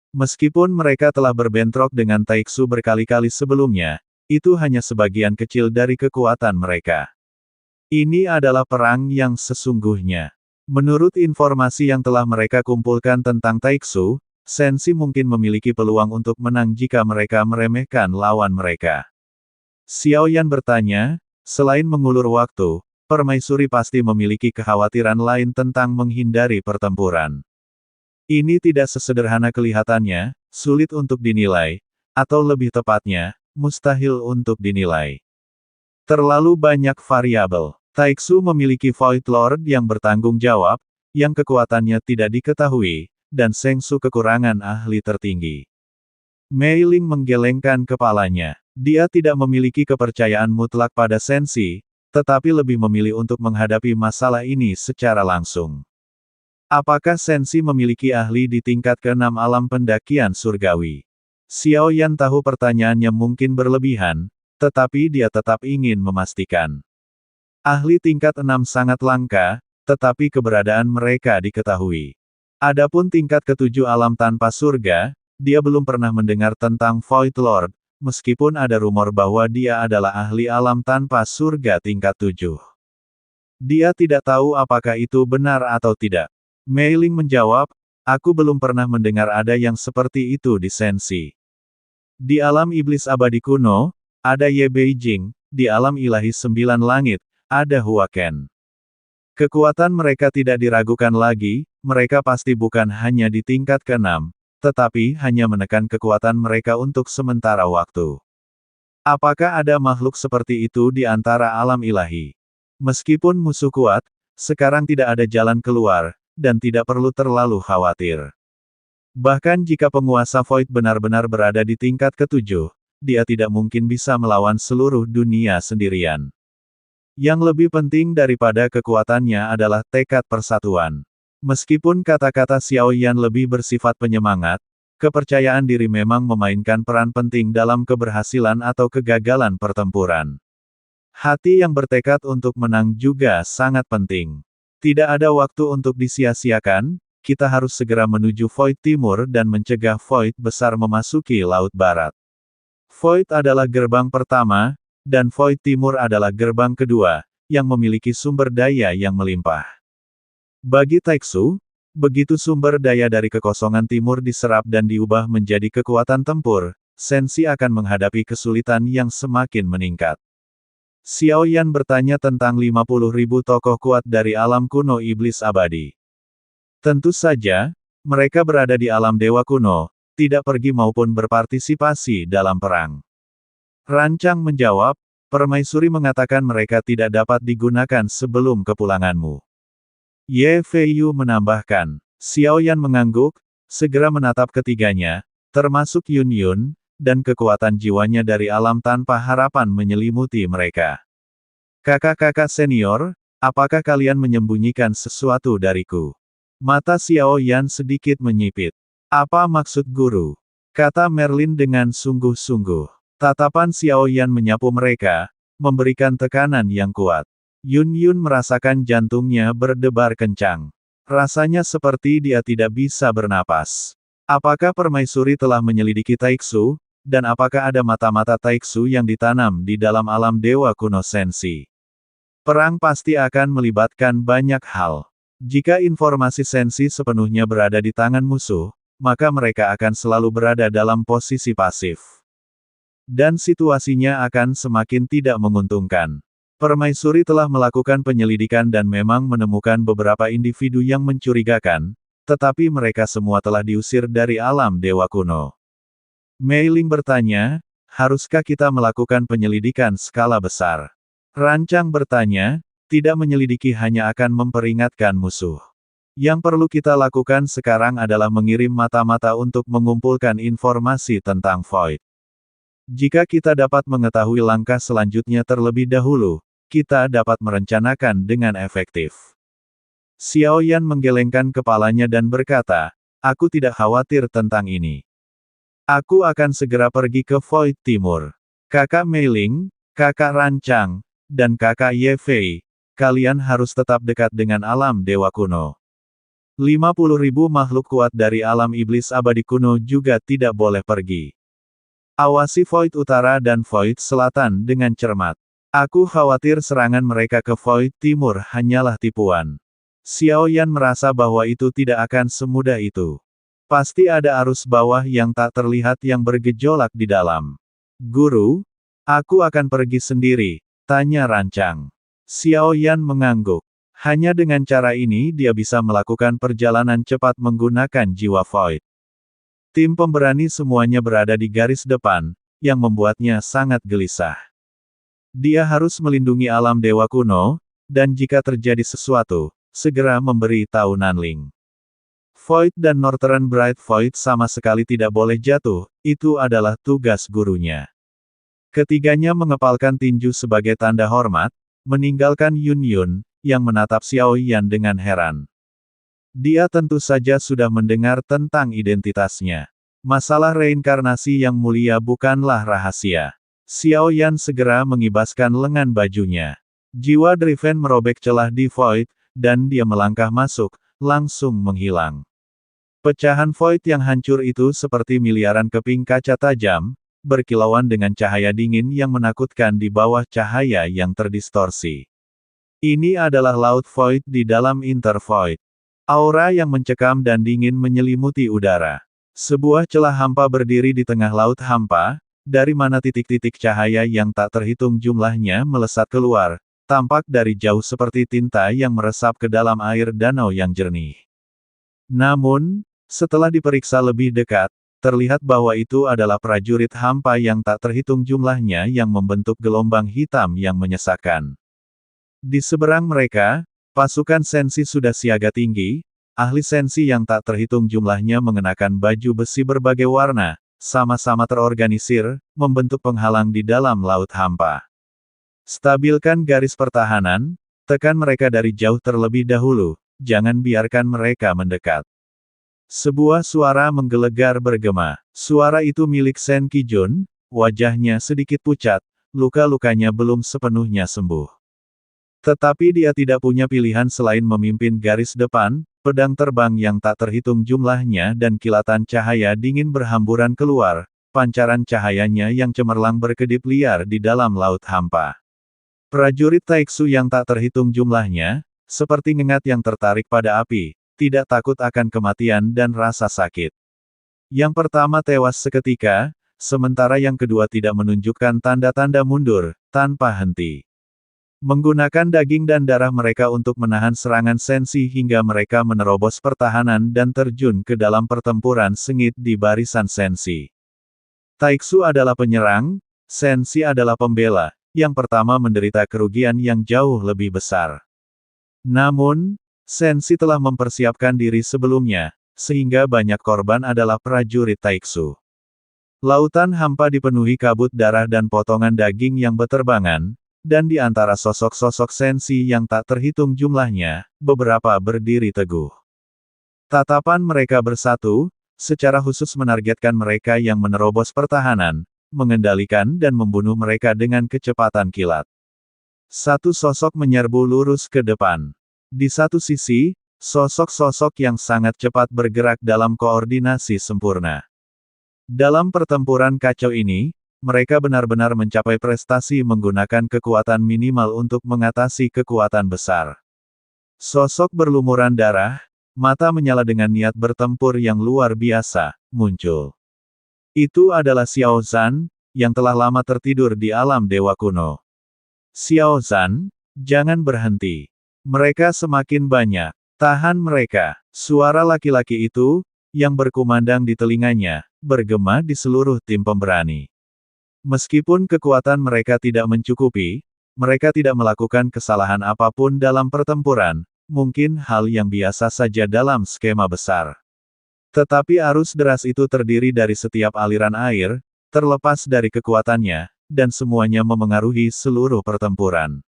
Meskipun mereka telah berbentrok dengan Taiksu berkali-kali sebelumnya, itu hanya sebagian kecil dari kekuatan mereka. Ini adalah perang yang sesungguhnya. Menurut informasi yang telah mereka kumpulkan tentang Taiksu, Senshi mungkin memiliki peluang untuk menang jika mereka meremehkan lawan mereka. Xiao Yan bertanya, selain mengulur waktu, permaisuri pasti memiliki kekhawatiran lain tentang menghindari pertempuran. Ini tidak sesederhana kelihatannya, sulit untuk dinilai, atau lebih tepatnya, mustahil untuk dinilai. Terlalu banyak variabel. Taiksu memiliki Void Lord yang bertanggung jawab, yang kekuatannya tidak diketahui, dan Sengsu kekurangan ahli tertinggi. Mei Ling menggelengkan kepalanya. Dia tidak memiliki kepercayaan mutlak pada Senshi, tetapi lebih memilih untuk menghadapi masalah ini secara langsung. Apakah Senshi memiliki ahli di tingkat ke-6 alam pendakian surgawi? Xiao Yan tahu pertanyaannya mungkin berlebihan, tetapi dia tetap ingin memastikan. Ahli tingkat 6 sangat langka, tetapi keberadaan mereka diketahui. Adapun tingkat ke-7 alam tanpa surga, dia belum pernah mendengar tentang Void Lord, meskipun ada rumor bahwa dia adalah ahli alam tanpa surga tingkat 7. Dia tidak tahu apakah itu benar atau tidak. Mei Ling menjawab, aku belum pernah mendengar ada yang seperti itu di Senshi. Di alam iblis abadi kuno, ada Ye Beijing, di alam ilahi 9 langit, ada Hua Ken. Kekuatan mereka tidak diragukan lagi, mereka pasti bukan hanya di tingkat ke-6, tetapi hanya menekan kekuatan mereka untuk sementara waktu. Apakah ada makhluk seperti itu di antara alam ilahi? Meskipun musuh kuat, sekarang tidak ada jalan keluar, dan tidak perlu terlalu khawatir. Bahkan jika penguasa Void benar-benar berada di tingkat ke-7, dia tidak mungkin bisa melawan seluruh dunia sendirian. Yang lebih penting daripada kekuatannya adalah tekad persatuan. Meskipun kata-kata Xiao Yan lebih bersifat penyemangat, kepercayaan diri memang memainkan peran penting dalam keberhasilan atau kegagalan pertempuran. Hati yang bertekad untuk menang juga sangat penting. Tidak ada waktu untuk disia-siakan, kita harus segera menuju Void Timur dan mencegah Void Besar memasuki Laut Barat. Void adalah gerbang pertama, dan Void Timur adalah gerbang kedua, yang memiliki sumber daya yang melimpah. Bagi Taiksu, begitu sumber daya dari kekosongan timur diserap dan diubah menjadi kekuatan tempur, Senshi akan menghadapi kesulitan yang semakin meningkat. Xiao Yan bertanya tentang 50.000 tokoh kuat dari alam kuno iblis abadi. Tentu saja, mereka berada di alam dewa kuno, tidak pergi maupun berpartisipasi dalam perang. Rancang menjawab, permaisuri mengatakan mereka tidak dapat digunakan sebelum kepulanganmu. Ye Feiyu menambahkan. Xiao Yan mengangguk, segera menatap ketiganya, termasuk Yun Yun, dan kekuatan jiwanya dari alam tanpa harapan menyelimuti mereka. Kakak-kakak senior, apakah kalian menyembunyikan sesuatu dariku? Mata Xiao Yan sedikit menyipit. Apa maksud guru? Kata Merlin dengan sungguh-sungguh. Tatapan Xiao Yan menyapu mereka, memberikan tekanan yang kuat. Yun Yun merasakan jantungnya berdebar kencang. Rasanya seperti dia tidak bisa bernapas. Apakah permaisuri telah menyelidiki Taiksu, dan apakah ada mata-mata Taiksu yang ditanam di dalam alam dewa kuno Senshi? Perang pasti akan melibatkan banyak hal. Jika informasi Senshi sepenuhnya berada di tangan musuh, maka mereka akan selalu berada dalam posisi pasif. Dan situasinya akan semakin tidak menguntungkan. Permaisuri telah melakukan penyelidikan dan memang menemukan beberapa individu yang mencurigakan, tetapi mereka semua telah diusir dari alam dewa kuno. Mei Ling bertanya, haruskah kita melakukan penyelidikan skala besar? Rancang bertanya, tidak menyelidiki hanya akan memperingatkan musuh. Yang perlu kita lakukan sekarang adalah mengirim mata-mata untuk mengumpulkan informasi tentang Void. Jika kita dapat mengetahui langkah selanjutnya terlebih dahulu, kita dapat merencanakan dengan efektif. Xiao Yan menggelengkan kepalanya dan berkata, aku tidak khawatir tentang ini. Aku akan segera pergi ke Void Timur. Kakak Mei Ling, kakak Rancang, dan kakak Ye Fei, kalian harus tetap dekat dengan alam dewa kuno. 50.000 makhluk kuat dari alam iblis abadi kuno juga tidak boleh pergi. Awasi Void Utara dan Void Selatan dengan cermat. Aku khawatir serangan mereka ke Void Timur hanyalah tipuan. Xiao Yan merasa bahwa itu tidak akan semudah itu. Pasti ada arus bawah yang tak terlihat yang bergejolak di dalam. Guru, aku akan pergi sendiri, tanya Rancang. Xiao Yan mengangguk. Hanya dengan cara ini dia bisa melakukan perjalanan cepat menggunakan jiwa Void. Tim pemberani semuanya berada di garis depan, yang membuatnya sangat gelisah. Dia harus melindungi alam dewa kuno, dan jika terjadi sesuatu, segera memberi tahu Nanling. Void dan Northern Bright Void sama sekali tidak boleh jatuh, itu adalah tugas gurunya. Ketiganya mengepalkan tinju sebagai tanda hormat, meninggalkan Yun Yun, yang menatap Xiao Yan dengan heran. Dia tentu saja sudah mendengar tentang identitasnya. Masalah reinkarnasi yang mulia bukanlah rahasia. Xiao Yan segera mengibaskan lengan bajunya. Jiwa Driven merobek celah di Void, dan dia melangkah masuk, langsung menghilang. Pecahan Void yang hancur itu seperti miliaran keping kaca tajam, berkilauan dengan cahaya dingin yang menakutkan di bawah cahaya yang terdistorsi. Ini adalah Laut Void di dalam Inter Void. Aura yang mencekam dan dingin menyelimuti udara. Sebuah celah hampa berdiri di tengah laut hampa, dari mana titik-titik cahaya yang tak terhitung jumlahnya melesat keluar, tampak dari jauh seperti tinta yang meresap ke dalam air danau yang jernih. Namun, setelah diperiksa lebih dekat, terlihat bahwa itu adalah prajurit hampa yang tak terhitung jumlahnya yang membentuk gelombang hitam yang menyesakkan. Di seberang mereka, pasukan sensi sudah siaga tinggi, ahli sensi yang tak terhitung jumlahnya mengenakan baju besi berbagai warna, sama-sama terorganisir, membentuk penghalang di dalam laut hampa. Stabilkan garis pertahanan, tekan mereka dari jauh terlebih dahulu, jangan biarkan mereka mendekat. Sebuah suara menggelegar bergema. Suara itu milik Sen Kijun, wajahnya sedikit pucat, luka-lukanya belum sepenuhnya sembuh. Tetapi dia tidak punya pilihan selain memimpin garis depan, pedang terbang yang tak terhitung jumlahnya dan kilatan cahaya dingin berhamburan keluar, pancaran cahayanya yang cemerlang berkedip liar di dalam laut hampa. Prajurit Taiksu yang tak terhitung jumlahnya, seperti ngengat yang tertarik pada api, tidak takut akan kematian dan rasa sakit. Yang pertama tewas seketika, sementara yang kedua tidak menunjukkan tanda-tanda mundur, tanpa henti. Menggunakan daging dan darah mereka untuk menahan serangan sensi hingga mereka menerobos pertahanan dan terjun ke dalam pertempuran sengit di barisan sensi. Taiksu adalah penyerang, sensi adalah pembela, yang pertama menderita kerugian yang jauh lebih besar. Namun, sensi telah mempersiapkan diri sebelumnya, sehingga banyak korban adalah prajurit Taiksu. Lautan hampa dipenuhi kabut darah dan potongan daging yang beterbangan, dan di antara sosok-sosok sensi yang tak terhitung jumlahnya, beberapa berdiri teguh. Tatapan mereka bersatu, secara khusus menargetkan mereka yang menerobos pertahanan, mengendalikan dan membunuh mereka dengan kecepatan kilat. Satu sosok menyerbu lurus ke depan. Di satu sisi, sosok-sosok yang sangat cepat bergerak dalam koordinasi sempurna. Dalam pertempuran kacau ini, mereka benar-benar mencapai prestasi menggunakan kekuatan minimal untuk mengatasi kekuatan besar. Sosok berlumuran darah, mata menyala dengan niat bertempur yang luar biasa, muncul. Itu adalah Xiao Zhan, yang telah lama tertidur di alam dewa kuno. Xiao Zhan, jangan berhenti. Mereka semakin banyak. Tahan mereka. Suara laki-laki itu, yang berkumandang di telinganya, bergema di seluruh tim pemberani. Meskipun kekuatan mereka tidak mencukupi, mereka tidak melakukan kesalahan apapun dalam pertempuran, mungkin hal yang biasa saja dalam skema besar. Tetapi arus deras itu terdiri dari setiap aliran air, terlepas dari kekuatannya, dan semuanya memengaruhi seluruh pertempuran.